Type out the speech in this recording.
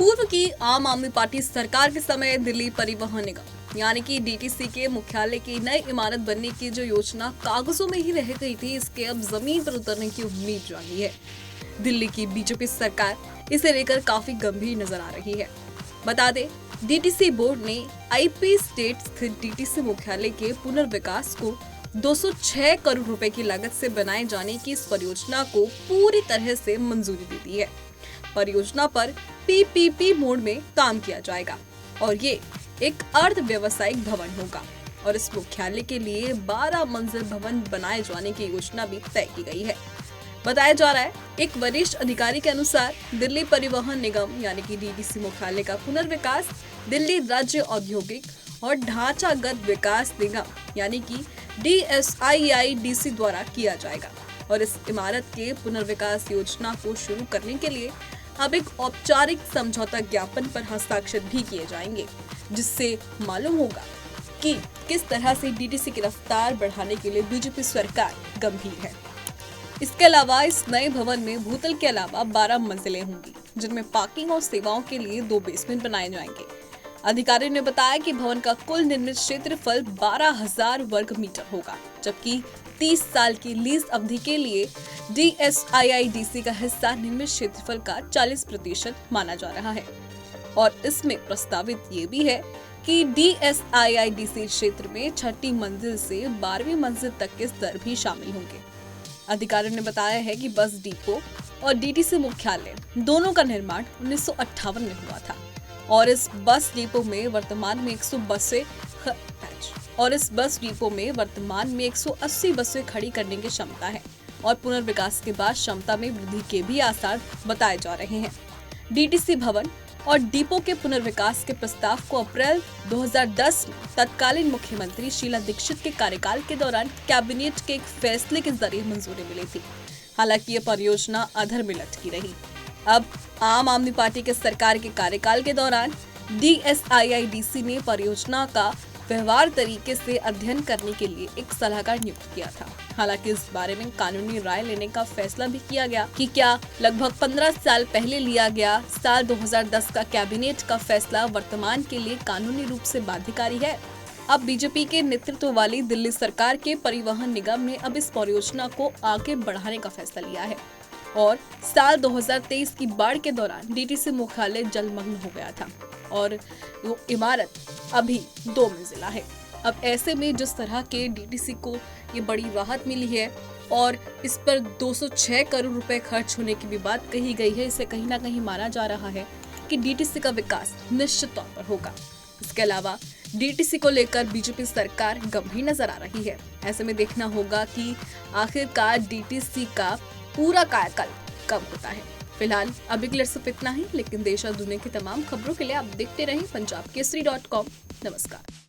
पूर्व की आम आदमी पार्टी सरकार के समय दिल्ली परिवहन निगम यानी कि डीटीसी के मुख्यालय की नई इमारत बनने की जो योजना कागजों में ही रह गई थी, इसके अब जमीन पर उतरने की उम्मीद जागी है। दिल्ली की बीजेपी सरकार इसे लेकर काफी गंभीर नजर आ रही है। बता दें, डीटीसी बोर्ड ने आईपी स्टेट स्थित डीटीसी मुख्यालय के पुनर्विकास को 206 करोड़ रुपए की लागत से बनाए जाने की इस परियोजना को पूरी तरह से मंजूरी दे दी है। परियोजना पर पीपीपी मोड में काम किया जाएगा और ये एक अर्ध व्यवसायिक भवन होगा और इस मुख्यालय के लिए 12 मंजिल भवन बनाए जाने की योजना भी तय की गई है। बताया जा रहा है, एक वरिष्ठ अधिकारी के अनुसार दिल्ली परिवहन निगम यानी कि डीटीसी मुख्यालय का पुनर्विकास दिल्ली राज्य औद्योगिक और ढांचागत विकास निगम यानी कि DSIIDC द्वारा किया जाएगा और इस इमारत के पुनर्विकास योजना को शुरू करने के लिए अब एक औपचारिक समझौता ज्ञापन पर हस्ताक्षर भी किए जाएंगे, जिससे मालूम होगा कि किस तरह से डीटीसी की रफ्तार बढ़ाने के लिए बीजेपी सरकार गंभीर है। इसके अलावा इस नए भवन में भूतल के अलावा 12 मंजिलें होंगी, जिनमें पार्किंग और सेवाओं के लिए 2 बेसमेंट बनाए जाएंगे। अधिकारियों ने बताया कि भवन का कुल निर्मित क्षेत्रफल 12,000 वर्ग मीटर होगा, जबकि 30 साल की लीज अवधि के लिए DSIIDC का हिस्सा निर्मित क्षेत्रफल का 40% माना जा रहा है और इसमें प्रस्तावित ये भी है कि DSIIDC क्षेत्र में 6ठी मंजिल से 12वीं मंजिल तक के स्तर भी शामिल होंगे। अधिकारियों ने बताया है कि बस डिपो और डीटीसी मुख्यालय दोनों का निर्माण 1958 में हुआ था और इस बस डिपो में वर्तमान में 180 बसें खड़ी करने की क्षमता है और पुनर्विकास के बाद क्षमता में वृद्धि के भी आसार बताए जा रहे हैं। डीटीसी भवन और डिपो के पुनर्विकास के प्रस्ताव को अप्रैल 2010 में तत्कालीन मुख्यमंत्री शीला दीक्षित के कार्यकाल के दौरान कैबिनेट के एक फैसले के जरिए मंजूरी मिली थी। हालांकि ये परियोजना अधर में लटकी रही। अब आम आदमी पार्टी के सरकार के कार्यकाल के दौरान DSIIDC ने परियोजना का व्यवहार तरीके से अध्ययन करने के लिए एक सलाहकार नियुक्त किया था। हालांकि इस बारे में कानूनी राय लेने का फैसला भी किया गया कि क्या लगभग 15 साल पहले लिया गया साल 2010 का कैबिनेट का फैसला वर्तमान के लिए कानूनी रूप से बाध्यकारी है। अब बीजेपी के नेतृत्व वाली दिल्ली सरकार के परिवहन निगम ने अब इस परियोजना को आगे बढ़ाने का फैसला लिया है और साल 2023 की बाढ़ के दौरान डीटीसी मुख्यालय जलमग्न हो गया था और वो इमारत अभी 2 मंजिला है। अब ऐसे में जिस तरह के डीटीसी को ये बड़ी राहत मिली है और इस पर 206 करोड़ रुपए खर्च होने की भी बात कही गई है, इसे कहीं ना कहीं माना जा रहा है कि डीटीसी का विकास निश्चित तौर पर होगा। इसके अलावा डीटीसी को लेकर बीजेपी सरकार गंभीर नजर आ रही है। ऐसे में देखना होगा कि आखिरकार डीटीसी का पूरा कार्यकाल कब होता है। फिलहाल अभी के लिए सिर्फ इतना ही, लेकिन देश और दुनिया की तमाम खबरों के लिए आप देखते रहें पंजाबकेसरी.com। नमस्कार।